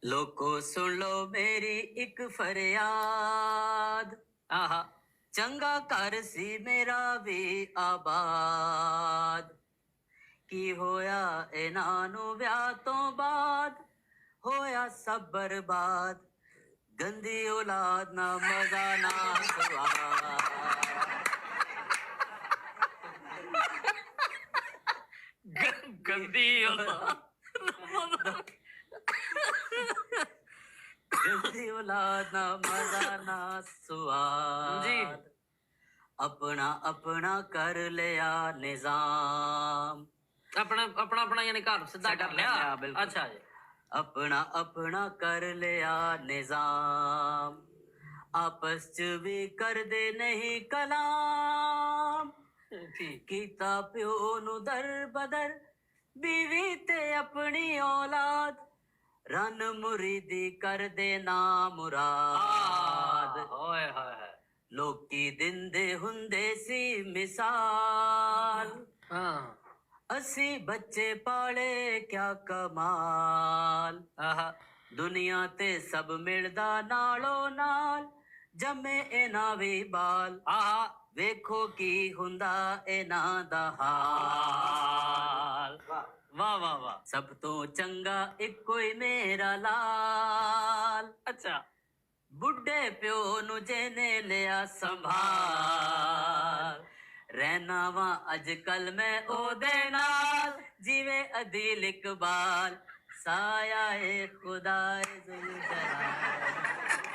लोको सुन लो मेरी एक फरियाद, आहा चंगा कर सी मेरा भी आबाद। की होया इन्हां नू ब्याह तो बाद, होया सब बर्बाद। गंदी औलाद ना मजा ना स्वाद। गंदी औलाद गंदी औलाद ना मजा ना स्वाद जी। अपना अपना कर लिया निजाम, अपना अपना अपना यानी घर सीधा कर लिया। अच्छा जी। अपना अपना कर लिया निजाम, आपस च भी कर दे नहीं कलाम। कीता प्यो नु दर बदर, बीवी ते अपनी औलाद। रन मुरीदी कर देना मुराद। होए होए लोकी दिंदे हुंदे सी मिसाल, हाँ असी बच्चे पाले क्या कमाल। आहा दुनिया ते सब मिलदा नालो नाल, जमे इना भी बाल। आहा वेखो की हुंदा इना दा हाल। वाह वाह वाह, सब तो चंगा एक कोई मेरा लाल। अच्छा बुढ़े प्यो नु जेने लिया संभाल, रहना वा अजकल मैं ओदे नाल, जीवे अदील इकबाल। साया ए खुदा जुल जलाल।